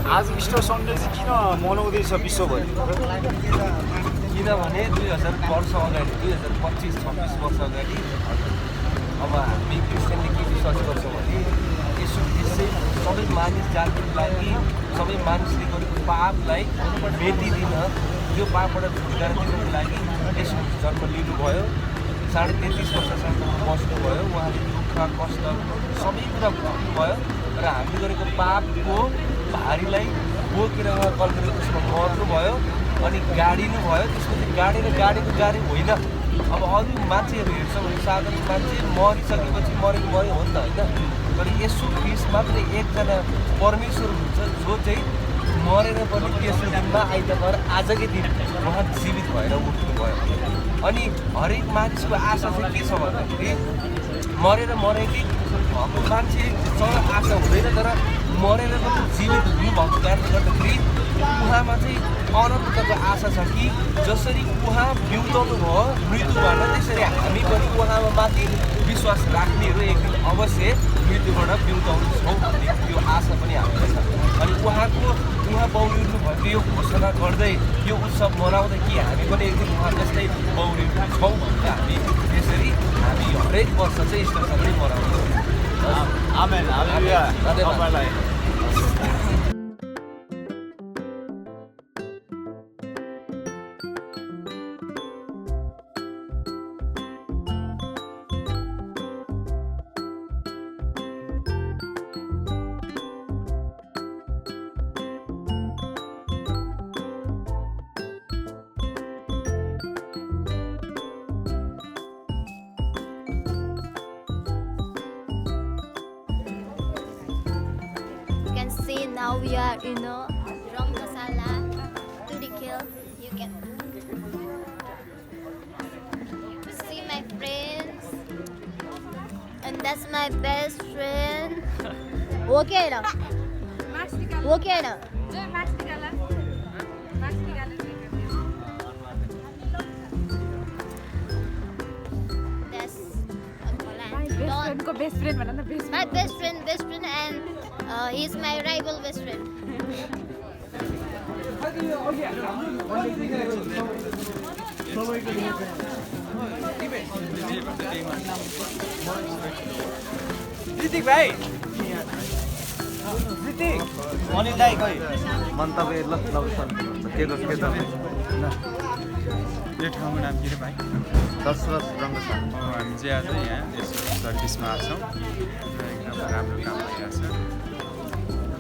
आज Easter Sunday चाहिँ किन मनाउँदैछ विश्वभरि? किनभने 2000 वर्ष अगाडि 2025-26 वर्ष अगाडि अब हामी क्रिस्चियनले के विश्वास गर्छौँ भने यसो चाहिँ सबै मानिस जातिको लागि सबै मानिसले गरेको पापलाई मेटिदिन त्यो पापबाट छुटकारा दिनको लागि यसो जन्म लिनुभयो। 33.5 वर्षसम्म बस्नुभयो। उहाँले दुःख कष्ट सबै कुरा भोग्नुभयो र हामीले गरेको पापको भारीलाई बोकेर उहाँ कल्करी उसमा मर्नुभयो अनि गाडिनु भयो। त्यसपछि गाडेको गाडी होइन। अब अरू मान्छेहरू हेर्छ भने साधारण मान्छे मरिसकेपछि मरेको भयो हो नि त होइन। तर यसो ख्रिस्ट मात्रै एकजना परमेश्वर हुन्छ जो चाहिँ मरेर पनि तेस्रो दिनमा आइतबार आजकै दिन उहाँ जीवित भएर उठ्नुभयो। अनि हरेक मानिसको आशा चाहिँ के छ भन्दाखेरि मरेर मरेकै मान्छे आशा हुँदैन तर मरेर पनि जीवित हुनुभएको कारणले गर्दाखेरि उहाँमा चाहिँ अनन्तको आशा छ कि जसरी उहाँ बिउताउनु भयो मृत्युबाट त्यसरी हामी पनि उहाँमा माथि विश्वास राख्नेहरू एक दिन अवश्य मृत्युबाट बिउताउनेछौँ भन्ने त्यो आशा पनि हामीलाई छ। अनि उहाँ बौरिनु भएको यो घोषणा गर्दै यो उत्सव मनाउँदै कि हामी पनि एक दिन उहाँ जस्तै बौरिनु छौँ भनेर हामी त्यसरी हामी हरेक वर्ष चाहिँ इस्टर सन्डे मनाउँछौँ। आमेन हालेलुया तपाईलाई। See, now we are in Rangasala to the kill. You can see my friends, and that's my best friend. Okay, now. Okay, now. That's best friend, my best friend, and he's my rival best friend. Hrithik भाइ ऋतिक अनिल दाइ खोइ मन्तव्य ल के गर्छ के तपाईँ यो ठाउँको नाम के रे भाइ? दशरथ रङ्गशाला। हामी चाहिँ आज यहाँ यस सर्भिसमा आएको छौँ र एकदम राम्रो काम भइरहेछ है।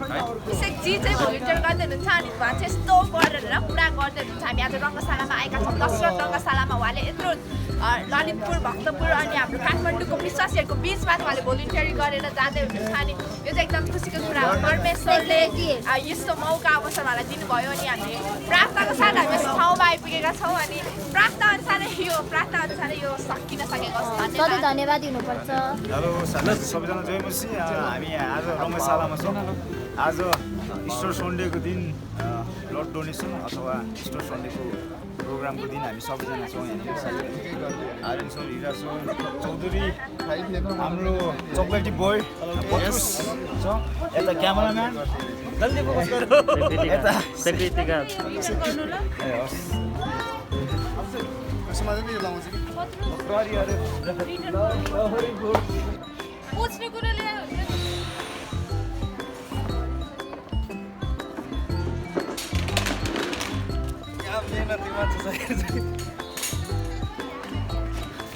त्यसै जी चाहिँ भोलिन्टियर गर्दै हुनुहुन्छ अनि उहाँ चाहिँ यस्तो गरेर पुरा गर्दै हुनुहुन्छ। हामी आज रङ्गशालामा आएका छौँ। दशरथ रङ्गशालामा उहाँले यत्रो ललितपुर भक्तपुर अनि हाम्रो काठमाडौँको विश्वासीहरूको बिचमा उहाँले भोलिन्टियरिङ गरेर जाँदै हुनुहुन्छ। अनि यो चाहिँ एकदम खुसीको कुरा हो। परमेश्वरले यस्तो मौका अवसर उहाँलाई दिनुभयो अनि हामी प्रार्थनाको साथ हामी यस ठाउँमा आइपुगेका छौँ अनि प्रार्थना अनुसारै यो सकिन सकेको छ। सधैँ धन्यवाद दिनुपर्छ। हेलो सबैजना जय मसी। हामी आज रङ्गशालामा छौँ। आज इस्टर सन्डेको दिन ब्लड डोनेसन अथवा इस्टर सन्डेको प्रोग्रामको दिन हामी सबैजना छौँ यहाँनिर। आर्यन सर, हिरा सर, चौधरी, हाम्रो चक्लेटी बोय पचुस छ, यता क्यामराम्यान जल्दी फोकस गरौँ, यता पुछ्ने कुरा ल्यायो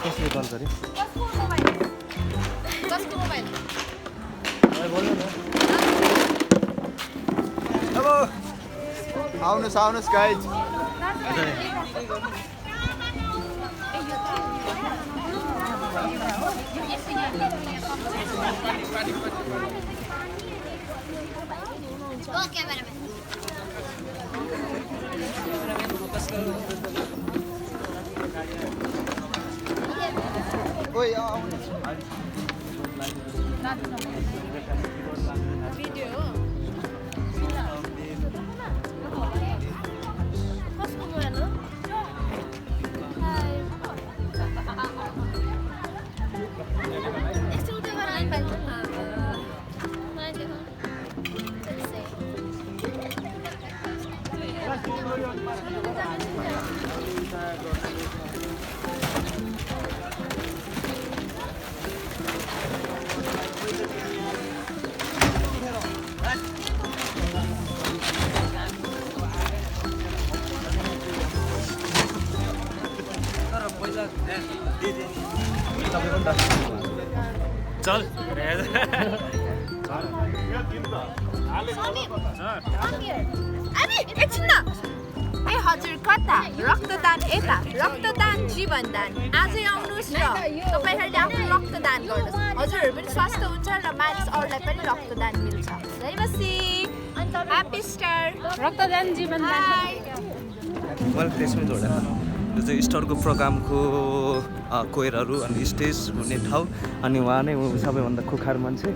कसले कल गरे? कसको मोबाइल? अब आउनुहोस् गाइज। Go, cameraman. ओइ भिडियो हो कसको मोबाइल हो? Next to the one. चल अनि एकछिन न ए हजुर कता रक्तदान यता रक्तदान जीवनदान आजै आउनुहोस् र तपाईँहरूले आफ्नो रक्तदान गर्नुहोस् हजुरहरू पनि स्वस्थ हुन्छ र मानिस अरूलाई पनि रक्तदान मिल्छ जय मसी ह्याप्पी स्टार रक्तदान जीवनदान मैले त्यसमै जोडेँ यो चाहिँ स्टरको प्रोग्रामको कोइरहरू अनि स्टेज हुने ठाउँ अनि उहाँ नै सबैभन्दा खुखार मान्छे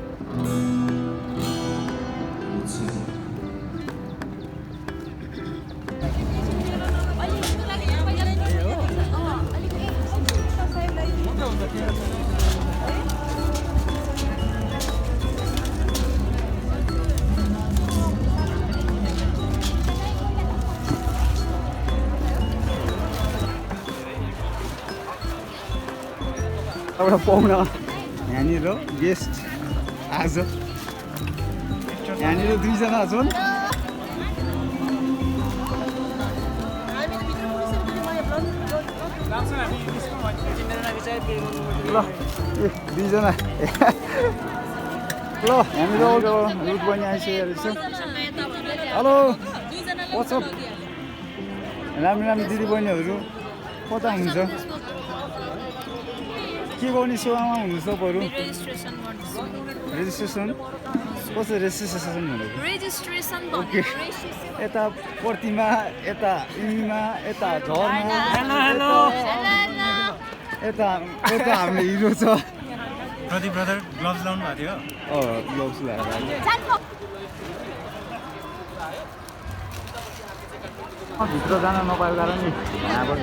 एउटा पाहुना यहाँनिर गेस्ट आज यहाँनिर 2 जना छन् ल 2 जना ल यहाँनिर रुट बनी आइसकेको छ हेलो वाट्सअप राम्रो राम्रो दिदी बहिनीहरू कता हुन्छ के गर्ने सेवामा हुनुहुन्छ बरु रेजिस्ट्रेसन कस्तो रेजिस्ट्रेसन भनेको रेजिस्ट्रेसन ओके यता प्रतिमा यता इमा यता झर्ना यता यता हाम्रो हिरो छ प्रदीप ब्रदर ग्लोभ्स लाउनु भएको थियो ग्लोभ्स लगाएर भित्र जान नपाएको कारण नि यहाँबाट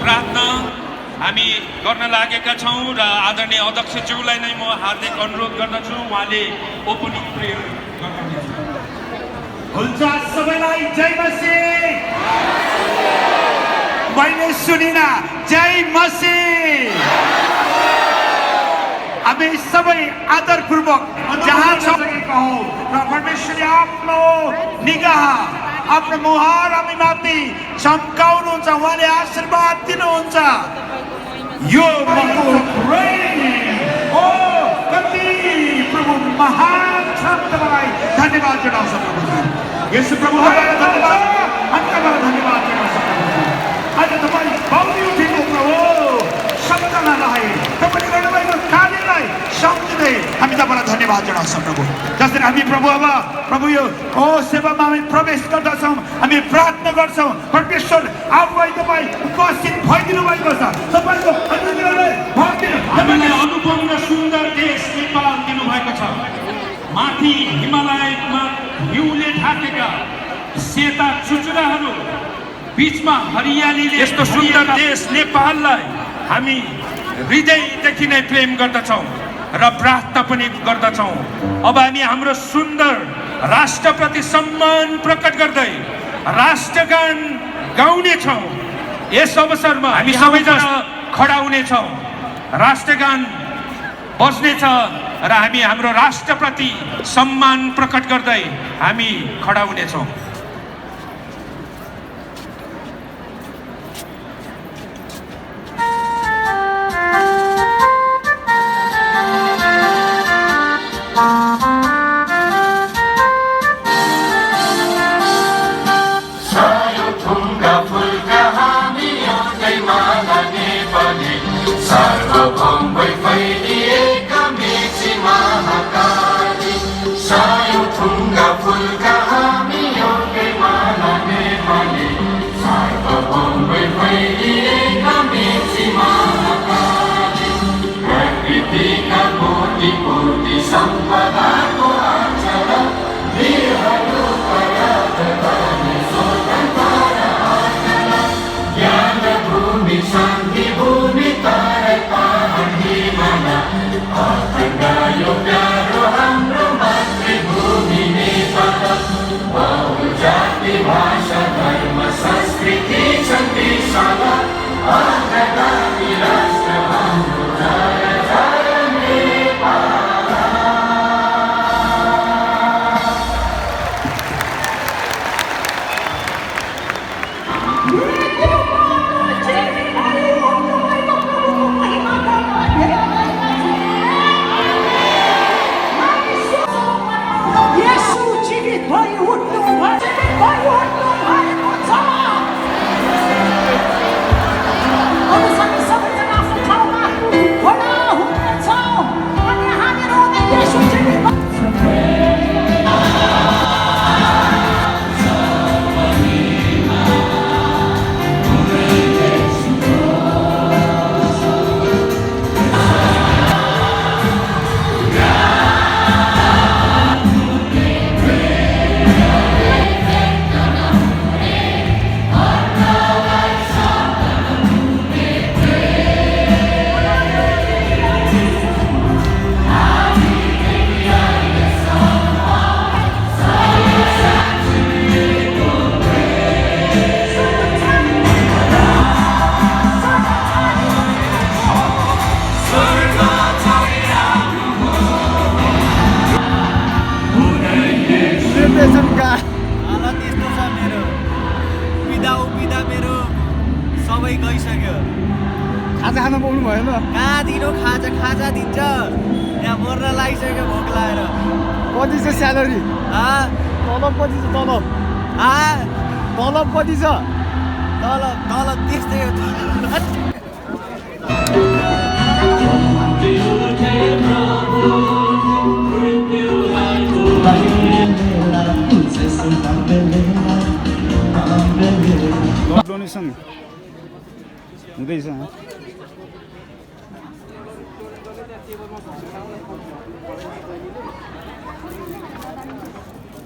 प्रार्थना हामी गर्न लागेका छौँ र आदरणीय अध्यक्षज्यूलाई नै म हार्दिक अनुरोध गर्दछु उहाँले ओपनिङ प्रेयर गर्नुहुनेछ हुन्छ सबैलाई जय मसी मैले सुनिना जय मसी हामी सबै आदरपूर्वक जहाँ सकेका हौ र परमेश्वरले आफ्नो निगाह आफ्नो मुहार हामी माथि चम्काउनुहुन्छ उहाँले आशीर्वाद दिनुहुन्छ यो कति प्रभु महान छ तपाईँलाई धन्यवाद जनाउँछ यसो प्रभुलाई धन्यवाद अन्त्यबाट धन्यवाद जनाउँछ आज तपाईँ बाउली उठेको प्रभु सम्झना नआए तपाईँले गर्नुभएको कार्यलाई सम्झिँदै हामी तपाईँलाई धन्यवाद जनाउँछौँ प्रभु जसरी हामी प्रभु अब प्रभु यो सेवामा हामी प्रवेश गर्दछौँ हामी प्रार्थना गर्छौँ परमेश्वर आफै तपाईँ उपस्थित भइदिनु भएको छ तपाईँको हामीलाई अनुपम र सुन्दर देश नेपाल दिनुभएको छ माथि हिमालयमा हिउँले ढाकेका सेता चुचुराहरू बिचमा हरियालीले यस्तो सुन्दर देश नेपाललाई हामी हृदयदेखि नै प्रेम गर्दछौँ र प्रार्थना पनि गर्दछौँ अब हामी हाम्रो सुन्दर राष्ट्रप्रति सम्मान प्रकट गर्दै राष्ट्रगान गाउनेछौँ यस अवसरमा हामी सबैजना खडा हुनेछौँ राष्ट्रगान बज्नेछ र हामी हाम्रो राष्ट्रप्रति सम्मान प्रकट गर्दै हामी खडा हुनेछौँ शान्ति भूमि तारै पाहन हिमालय खाजा खान पाउनु भएन कहाँ दिनु खाजा दिन्छ यहाँ मर्न लागिसक्यो भोक लागेर कति छ स्यालेरी तलब कति छ तलब कति छ तल त्यस्तै हो डोनेसन हुँदैछ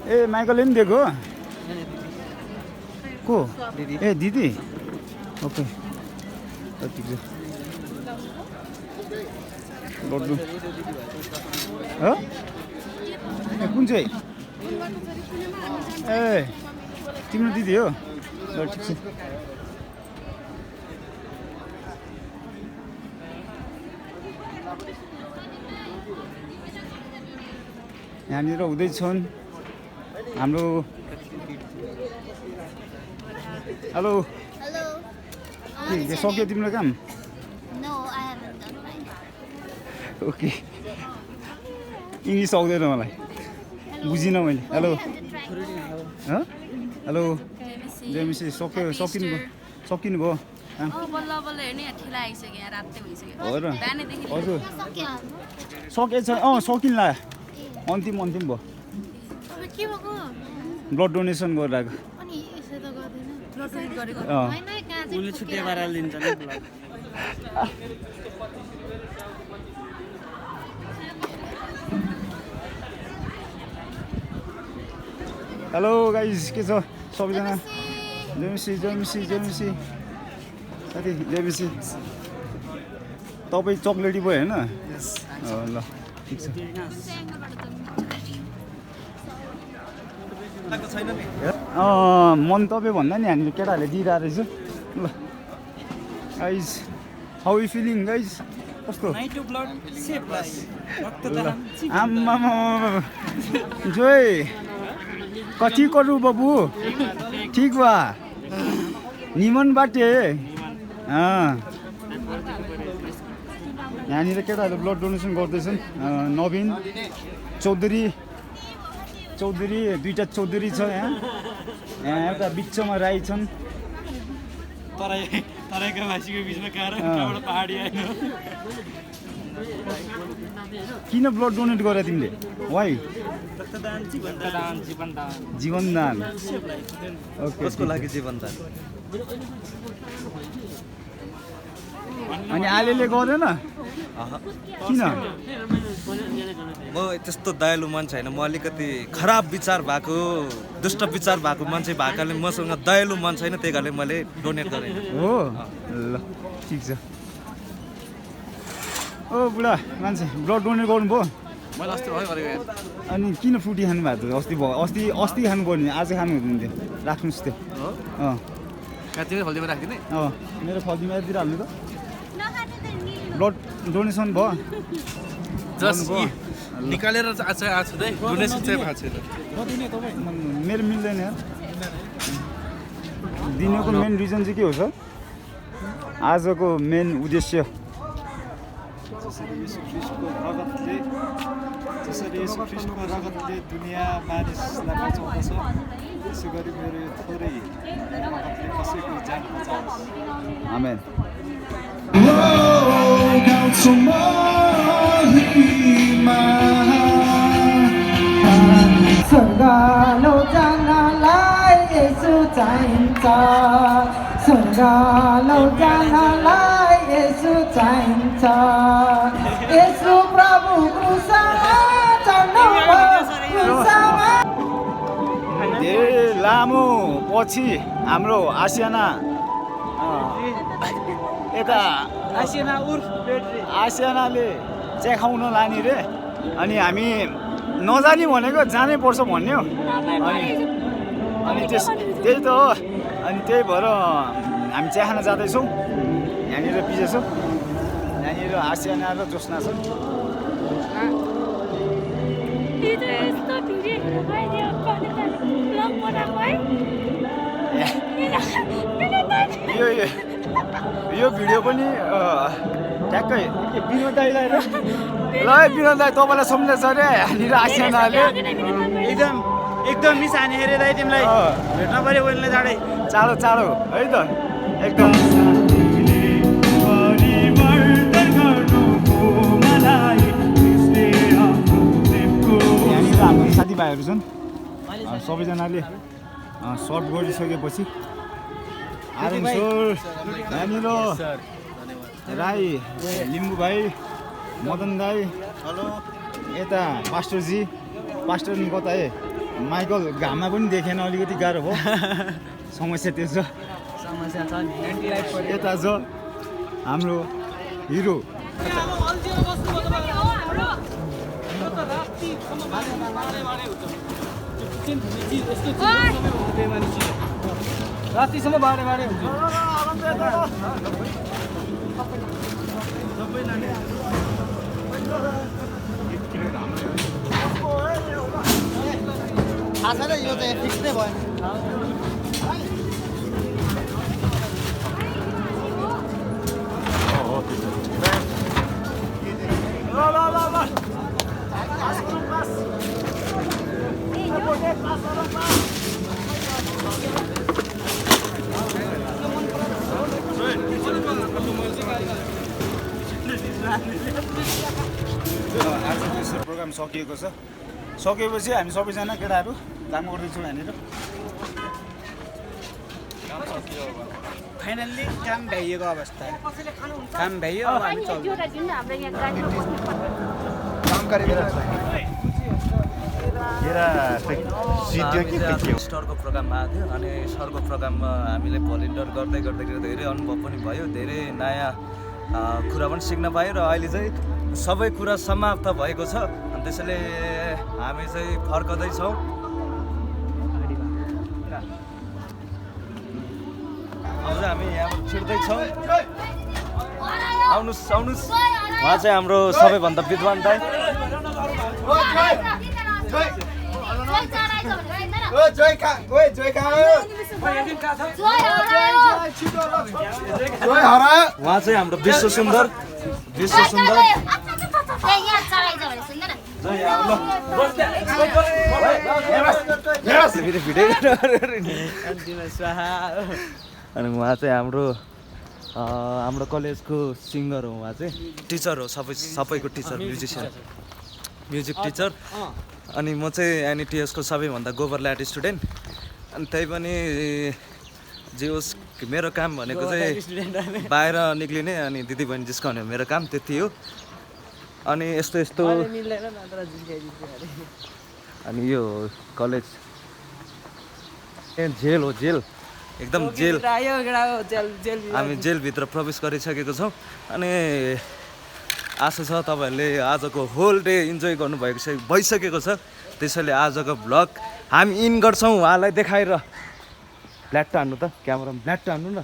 ए माइकलले पनि दिएको को ए दिदी ओके ठिक छ लड्डु कुन चाहिँ ए तिम्रो दिदी हो ल ठिक छ यहाँनिर हुँदैछन् हाम्रो हेलो Hello. के सक्यो तिम्रो काम No, I haven't done mine. Okay English आउँदैन मलाई बुझिनँ मैले हेलो हेलो जेमिसी सक्यो सकिनु भयो बल्ल बल्ल हेर्ने ठिला आइसक्यो यहाँ रातै भइसक्यो हो र बिहानैदेखि हजुर सक्यो हाम्रो सकेछ सकिन्ला अन्तिम भयो तपाईँ के भएको ब्लड डोनेसन गरिरहेको अनि यसो त गर्दैन ब्लड डोनेट गरेको अँ होइन कहाँ चाहिँ छुट्टिया पाराले लिन्छ नि हेलो गाइज के छ सबैजना जेमिसी साथी जेमिसी तपाईँ चक्लेटी भयो होइन ल ठिक छ मन्तव्य भन्दा नि हामीले केटाहरूले दिइरहेको रहेछ ल guys how you feeling guys कस्तो आम्मामा जोइ कति करू बाबु ठिक बा निमन बाटे यहाँनिर केटाहरूले ब्लड डोनेसन गर्दैछन् नवीन चौधरी दुईवटा चौधरी छ यहाँ एउटा बिचमा राई छन् तराईका भाषीको बिचमा कहाँबाट पहाडी आएन किन ब्लड डोनेट गर तिमीले वाइ जीवनदान कसको लागि जीवनदान अनि आलेले गरेन किन म त्यस्तो दयालु मान्छे होइन म अलिकति खराब विचार भएको दुष्ट विचार भएको मान्छे भएकाले मसँग दयालु मन छैन त्यही कारणले मैले डोनेट गरेँ हो ल ठिक छ ओ बुढा मान्छे ब्लड डोनेट गर्नुभयो मैले अस्ति भयो गरेको अनि किन फ्रुटी खानु भएको थियो अस्ति खानु पर्ने आज खानु हुँदैन थियो राख्नुहोस् त्यो तिमी फल्दीमा राखिदिने मेरो फल्दीमा दिइहाल्नु त ब्लड डोनेसन भयो निकालेर आएको छु डोनेसन चाहिँ भएको छैन मेरो मिल्दैन यार दिनुको मेन रिजन चाहिँ के हो सर आजको मेन उद्देश्य जसरी यसो ख्रिस्टको रगतले दुनियाँ मानिसलाई बचाउँदछ त्यसै गरी मेरो यो थोरै रगतले कसैको ज्यान बचाओस् आमेन स्वर्ग लौजानलाई यसो चाहिन्छ स्वर्ग लौजानलाई यसो चाहिन्छ यसो प्रभु क्रुसमा चढ्नुभयो क्रुसमा धेरै लामो पछि हाम्रो आसियाना यता आसियानाले च्याखाउन लाने रे अनि हामी नजाने भनेको जानै पर्छ भन्ने हो अनि त्यही त हो अनि त्यही भएर हामी चिया खान जाँदैछौँ यहाँनिर पिजे छौँ यहाँनिर आसियाना र जोस्ना छ यो यो भिडियो पनि ट्याक्कै विनोद दाईलाई र ल है विनोद दाई तपाईँलाई सम्झेछ अरे यहाँनिर आसियानाले एकदम मिस हाने हेरे दाइ तिमीलाई भेट्न पर्यो बोल्ने चाँडै चाँडो चाँडो है त एकदम यहाँनिर हाम्रो साथीभाइहरू छन् सबैजनाले सर्ट गरिसकेपछि आर्यन सर यहाँनिर राई लिम्बू भाइ मदन दाई हेलो यता पास्टरजी पास्टर नि कता ए माइकल घाममा पनि देखेन अलिकति गाह्रो भयो समस्या त्यो छ समस्या छ नि यता छ हाम्रो हिरो रातिसम्म बाँडे हुन्छ थाहा छैन यो चाहिँ फिक्स नै भयो आज तेस्रो प्रोग्राम सकिएको छ सकेपछि हामी सबैजना केटाहरू काम गर्दैछौँ यहाँनिर फाइनल्ली काम भ्याइएको अवस्था काम भ्याइयो अब हामी सरको प्रोग्राममा आएको थियो अनि सरको प्रोग्राममा हामीले भलिन्टियर गर्दै गर्दै धेरै अनुभव पनि भयो धेरै नयाँ कुरा पनि सिक्न पायो र अहिले चाहिँ सबै कुरा समाप्त भएको छ अनि त्यसैले हामी चाहिँ फर्कँदैछौँ अब चाहिँ हामी यहाँबाट छिर्दैछौँ आउनुहोस् आउनुहोस् उहाँ चाहिँ हाम्रो सबैभन्दा विद्वान दाइ उहाँ चाहिँ हाम्रो विश्व सुन्दर अनि उहाँ चाहिँ हाम्रो कलेजको सिङ्गर हो उहाँ चाहिँ टिचर हो सबैको टिचर म्युजिक टिचर अनि म चाहिँ एनइटिएसको सबैभन्दा गोबर ल्याट स्टुडेन्ट अनि त्यही पनि जे होस् मेरो काम भनेको चाहिँ बाहिर निक्लिने अनि दिदीबहिनी जिस्काउने मेरो काम त्यति हो अनि यस्तो अनि यो कलेज जेल हो जेल एकदम जेल हामी जेलभित्र प्रवेश गरिसकेको छौँ अनि आशा छ तपाईँहरूले आजको होल डे इन्जोय भइसकेको छ त्यसैले आजको भ्लग हामी इन गर्छौँ उहाँलाई देखाएर ब्ल्याट हान्नु त क्यामेरामा ब्ल्याट हान्नु न